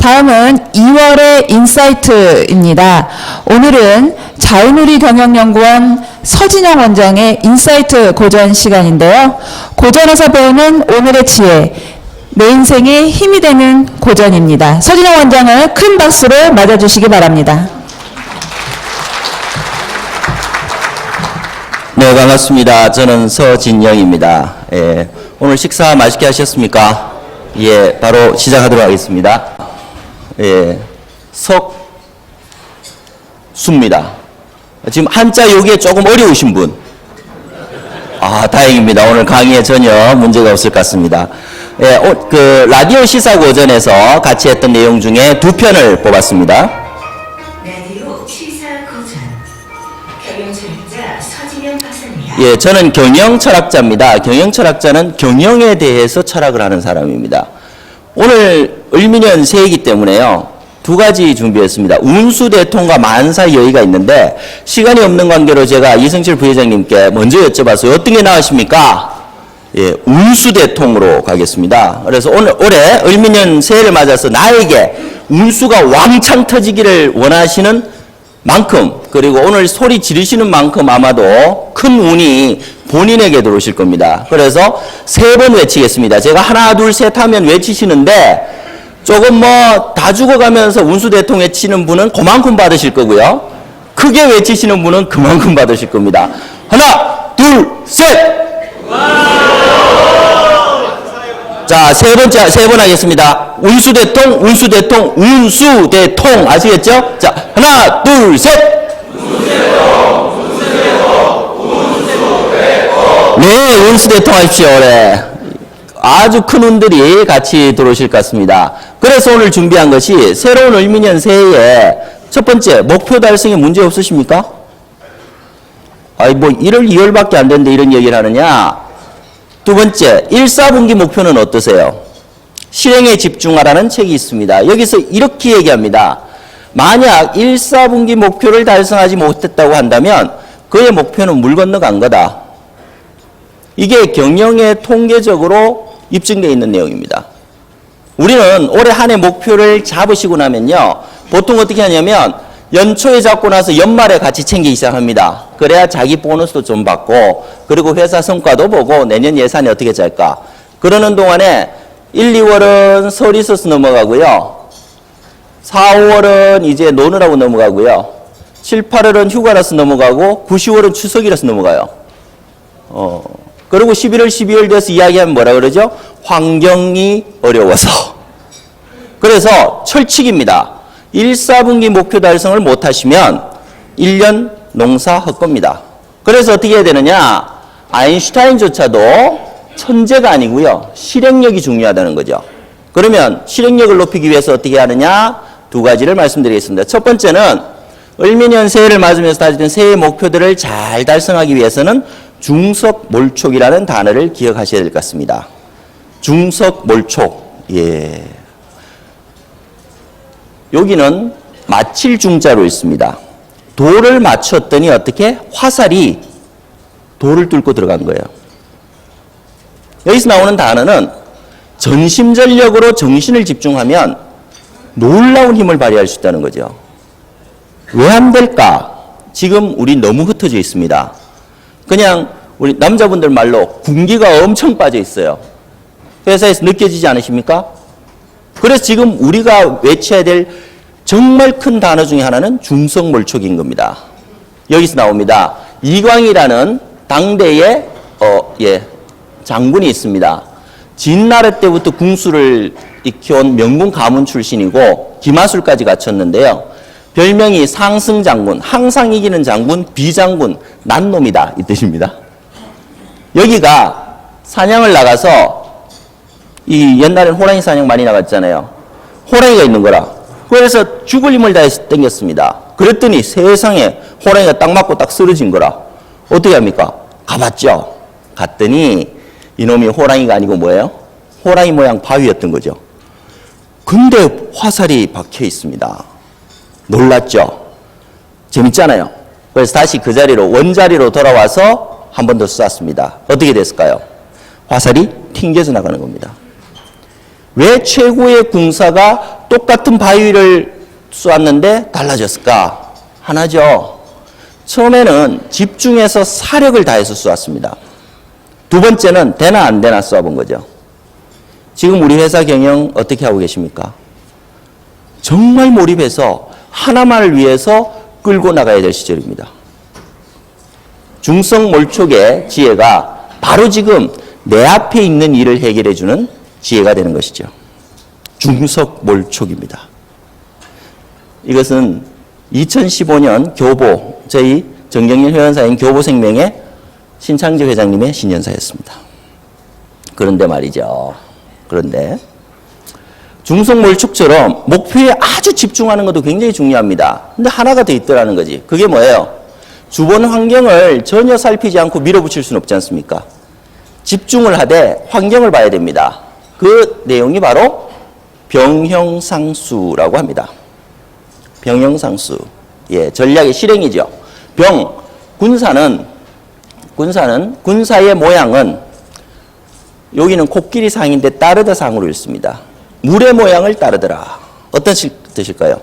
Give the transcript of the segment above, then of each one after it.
다음은 2월의 인사이트입니다. 오늘은 자유누리 경영연구원 서진영 원장의 인사이트 고전 시간인데요. 고전에서 배우는 오늘의 지혜, 내 인생에 힘이 되는 고전입니다. 서진영 원장을 큰 박수로 맞아주시기 바랍니다. 네, 반갑습니다. 저는 서진영입니다. 오늘 식사 맛있게 하셨습니까? 예, 바로 시작하도록 하겠습니다. 석수입니다. 지금 한자 요게 조금 어려우신 분? 다행입니다. 오늘 강의에 전혀 문제가 없을 것 같습니다. 그 라디오 시사 고전에서 같이 했던 내용 중에 두 편을 뽑았습니다. 라디오 시사 고전 경영철학자 서진영 박사입니다. 예, 저는 경영철학자입니다. 경영철학자는 경영에 대해서 철학을 하는 사람입니다. 오늘 을미년 새해이기 때문에요. 두 가지 준비했습니다. 운수대통과 만사여의가 있는데 시간이 없는 관계로 제가 이승철 부회장님께 먼저 여쭤봐서 어떤 게 나으십니까? 예, 운수대통으로 가겠습니다. 그래서 올해 을미년 새해를 맞아서 나에게 운수가 왕창 터지기를 원하시는 만큼, 그리고 오늘 소리 지르시는 만큼 아마도 큰 운이 본인에게 들어오실 겁니다. 그래서 3번 외치겠습니다. 제가 하나 둘 셋 하면 외치시는데 조금 다 죽어가면서 운수대통 외치는 분은 그만큼 받으실 거고요. 크게 외치시는 분은 그만큼 받으실 겁니다. 하나 둘 셋. 자, 세 번 하겠습니다. 운수대통, 운수대통, 운수대통. 아시겠죠? 자, 하나, 둘, 셋. 운수대통, 운수대통, 운수대통. 네, 운수대통 하십시오. 네. 아주 큰 운들이 같이 들어오실 것 같습니다. 그래서 오늘 준비한 것이 새로운 을미년 새해에 첫 번째, 목표 달성에 문제 없으십니까? 1월, 2월밖에 안 됐는데 이런 얘기를 하느냐? 두 번째, 1, 4분기 목표는 어떠세요? 실행에 집중하라는 책이 있습니다. 여기서 이렇게 얘기합니다. 만약 1, 4분기 목표를 달성하지 못했다고 한다면 그의 목표는 물 건너간 거다. 이게 경영에 통계적으로 입증되어 있는 내용입니다. 우리는 올해 한 해 목표를 잡으시고 나면요. 보통 어떻게 하냐면 연초에 잡고 나서 연말에 같이 챙기기 시작합니다. 그래야 자기 보너스도 좀 받고 그리고 회사 성과도 보고 내년 예산이 어떻게 짤까. 그러는 동안에 1, 2월은 설이 있어서 넘어가고요. 4, 5월은 이제 노느라고 넘어가고요. 7, 8월은 휴가라서 넘어가고 9, 10월은 추석이라서 넘어가요. 그리고 11월, 12월 돼서 이야기하면 뭐라 그러죠? 환경이 어려워서. 그래서 철칙입니다. 1, 4분기 목표 달성을 못하시면 1년 농사 헛겁니다. 그래서 어떻게 해야 되느냐? 아인슈타인조차도 천재가 아니고요. 실행력이 중요하다는 거죠. 그러면 실행력을 높이기 위해서 어떻게 하느냐? 두 가지를 말씀드리겠습니다. 첫 번째는 을미년 새해를 맞으면서 다지던 새해 목표들을 잘 달성하기 위해서는 중석몰촉이라는 단어를 기억하셔야 될 것 같습니다. 중석몰촉. 예. 여기는 마칠 중자로 있습니다. 돌을 맞췄더니 어떻게? 화살이 돌을 뚫고 들어간 거예요. 여기서 나오는 단어는 전심전력으로 정신을 집중하면 놀라운 힘을 발휘할 수 있다는 거죠. 왜 안 될까? 지금 우리 너무 흩어져 있습니다. 그냥 우리 남자분들 말로 군기가 엄청 빠져 있어요. 회사에서 느껴지지 않으십니까? 그래서 지금 우리가 외쳐야 될 정말 큰 단어 중에 하나는 중석몰촉인 겁니다. 여기서 나옵니다. 이광이라는 당대의 장군이 있습니다. 진나라 때부터 궁수를 익혀온 명군 가문 출신이고 기마술까지 갖췄는데요. 별명이 상승장군, 항상 이기는 장군, 비장군, 난 놈이다 이 뜻입니다. 여기가 사냥을 나가서 이 옛날엔 호랑이 사냥 많이 나갔잖아요. 호랑이가 있는 거라. 그래서 죽을 힘을 다해서 땡겼습니다. 그랬더니 세상에 호랑이가 딱 맞고 딱 쓰러진 거라. 어떻게 합니까? 가봤죠. 갔더니 이놈이 호랑이가 아니고 뭐예요? 호랑이 모양 바위였던 거죠. 근데 화살이 박혀 있습니다. 놀랐죠? 재밌잖아요. 그래서 다시 그 자리로 원자리로 돌아와서 한 번 더 쐈습니다. 어떻게 됐을까요? 화살이 튕겨져 나가는 겁니다. 왜 최고의 군사가 똑같은 바위를 쏘았는데 달라졌을까? 하나죠. 처음에는 집중해서 사력을 다해서 쏘았습니다. 두 번째는 되나 안 되나 쏘아본 거죠. 지금 우리 회사 경영 어떻게 하고 계십니까? 정말 몰입해서 하나만을 위해서 끌고 나가야 될 시절입니다. 중성몰촉의 지혜가 바로 지금 내 앞에 있는 일을 해결해주는 지혜가 되는 것이죠. 중석몰촉입니다. 이것은 2015년 교보, 저희 정경련 회원사인 교보생명의 신창재 회장님의 신년사였습니다. 그런데 말이죠. 그런데 중성몰촉처럼 목표에 아주 집중하는 것도 굉장히 중요합니다. 근데 하나가 더 있더라는 거지. 그게 뭐예요? 주변 환경을 전혀 살피지 않고 밀어붙일 수는 없지 않습니까? 집중을 하되 환경을 봐야 됩니다. 그 내용이 바로 병형상수라고 합니다. 병형상수. 예, 전략의 실행이죠. 군사의 모양은 여기는 코끼리 상인데 따르다 상으로 읽습니다. 물의 모양을 따르더라. 어떤 뜻일까요?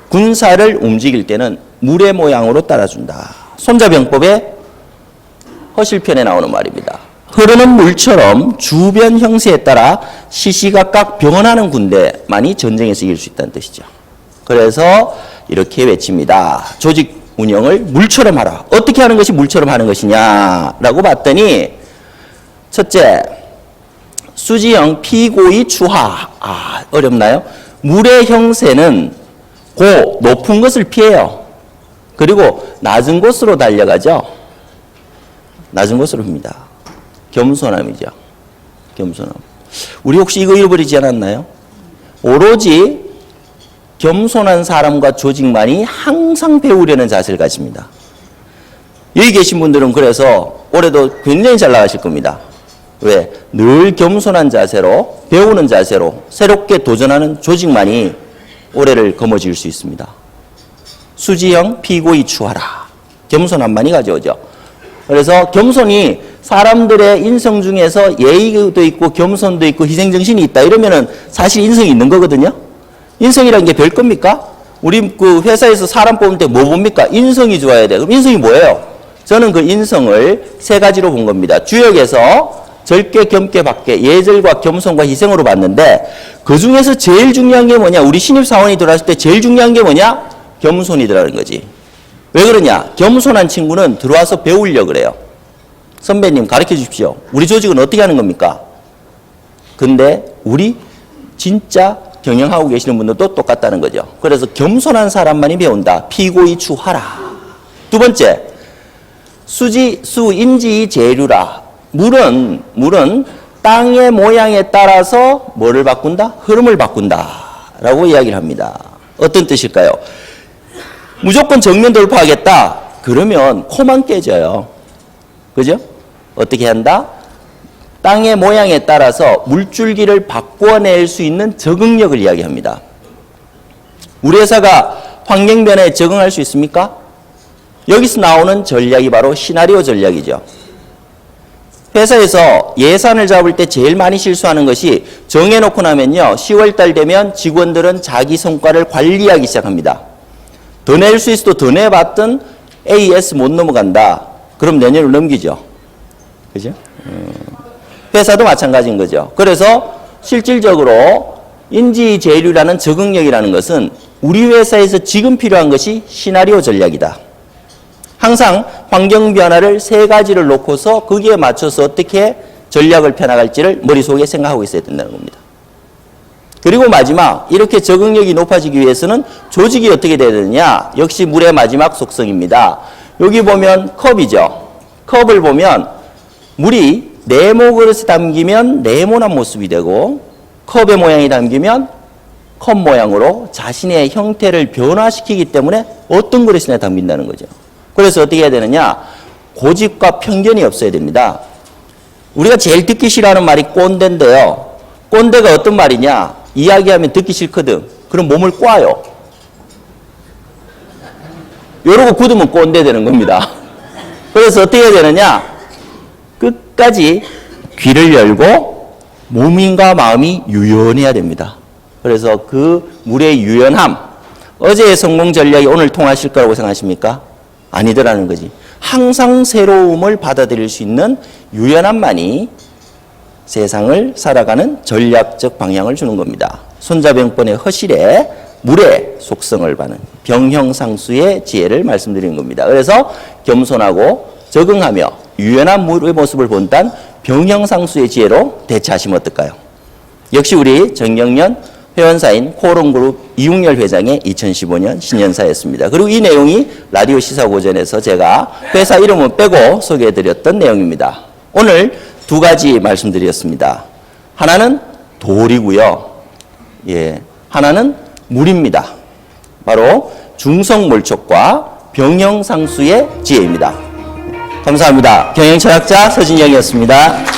군사를 움직일 때는 물의 모양으로 따라준다. 손자병법의 허실편에 나오는 말입니다. 흐르는 물처럼 주변 형세에 따라 시시각각 변하는 군대만이 전쟁에서 이길 수 있다는 뜻이죠. 그래서 이렇게 외칩니다. 조직 운영을 물처럼 하라. 어떻게 하는 것이 물처럼 하는 것이냐라고 봤더니 첫째, 수지형 피고의 추하. 어렵나요? 물의 형세는 높은 것을 피해요. 그리고 낮은 곳으로 달려가죠. 낮은 곳으로 흡니다. 겸손함이죠. 겸손함. 우리 혹시 이거 잃어버리지 않았나요? 오로지 겸손한 사람과 조직만이 항상 배우려는 자세를 가집니다. 여기 계신 분들은 그래서 올해도 굉장히 잘 나가실 겁니다. 왜? 늘 겸손한 자세로, 배우는 자세로 새롭게 도전하는 조직만이 올해를 거머쥘 수 있습니다. 수지형 피고의 추하라. 겸손함만이 가져오죠. 그래서 겸손이 사람들의 인성 중에서 예의도 있고 겸손도 있고 희생정신이 있다. 이러면은 사실 인성이 있는 거거든요. 인성이라는 게 별 겁니까? 우리 그 회사에서 사람 뽑을 때 뭐 봅니까? 인성이 좋아야 돼. 그럼 인성이 뭐예요? 저는 그 인성을 세 가지로 본 겁니다. 주역에서 젊게, 겸게, 받게, 예절과 겸손과 희생으로 봤는데 그 중에서 제일 중요한 게 뭐냐? 우리 신입사원이 들어왔을 때 제일 중요한 게 뭐냐? 겸손이더라는 거지. 왜 그러냐? 겸손한 친구는 들어와서 배우려고 그래요. 선배님 가르쳐 주십시오. 우리 조직은 어떻게 하는 겁니까? 근데 우리 진짜 경영하고 계시는 분들도 똑같다는 거죠. 그래서 겸손한 사람만이 배운다. 피고의 추하라. 두 번째, 수인지 재류라. 물은 땅의 모양에 따라서 뭐를 바꾼다? 흐름을 바꾼다. 라고 이야기를 합니다. 어떤 뜻일까요? 무조건 정면 돌파하겠다. 그러면 코만 깨져요. 그죠? 어떻게 한다? 땅의 모양에 따라서 물줄기를 바꿔낼 수 있는 적응력을 이야기합니다. 우리 회사가 환경 변화에 적응할 수 있습니까? 여기서 나오는 전략이 바로 시나리오 전략이죠. 회사에서 예산을 잡을 때 제일 많이 실수하는 것이 정해놓고 나면요. 10월달 되면 직원들은 자기 성과를 관리하기 시작합니다. 더 낼 수 있어도 더 내봤던 AS 못 넘어간다. 그럼 내년을 넘기죠. 그죠? 회사도 마찬가지인 거죠. 그래서 실질적으로 인지재료라는 적응력이라는 것은 우리 회사에서 지금 필요한 것이 시나리오 전략이다. 항상 환경 변화를 세 가지를 놓고서 거기에 맞춰서 어떻게 전략을 펴나갈지를 머릿속에 생각하고 있어야 된다는 겁니다. 그리고 마지막, 이렇게 적응력이 높아지기 위해서는 조직이 어떻게 돼야 되느냐? 역시 물의 마지막 속성입니다. 여기 보면 컵이죠. 컵을 보면 물이 네모 그릇에 담기면 네모난 모습이 되고 컵의 모양이 담기면 컵 모양으로 자신의 형태를 변화시키기 때문에 어떤 그릇이나 담긴다는 거죠. 그래서 어떻게 해야 되느냐? 고집과 편견이 없어야 됩니다. 우리가 제일 듣기 싫어하는 말이 꼰대인데요. 꼰대가 어떤 말이냐? 이야기하면 듣기 싫거든. 그럼 몸을 꽈요. 이러고 굳으면 꼰대 되는 겁니다. 그래서 어떻게 해야 되느냐? 끝까지 귀를 열고 몸과 마음이 유연해야 됩니다. 그래서 그 물의 유연함, 어제의 성공 전략이 오늘 통하실 거라고 생각하십니까? 아니더라는 거지. 항상 새로움을 받아들일 수 있는 유연함만이 세상을 살아가는 전략적 방향을 주는 겁니다. 손자병번의 허실에 물의 속성을 받는 병형상수의 지혜를 말씀드리는 겁니다. 그래서 겸손하고 적응하며 유연한 물의 모습을 본단 병형상수의 지혜로 대처하시면 어떨까요? 역시 우리 정경련 회원사인 코오롱그룹 이웅열 회장의 2015년 신년사였습니다. 그리고 이 내용이 라디오 시사고전에서 제가 회사 이름은 빼고 소개해드렸던 내용입니다. 오늘 두 가지 말씀드렸습니다. 하나는 돌이고요. 예, 하나는 물입니다. 바로 중성몰촉과 병형상수의 지혜입니다. 감사합니다. 경영철학자 서진영이었습니다.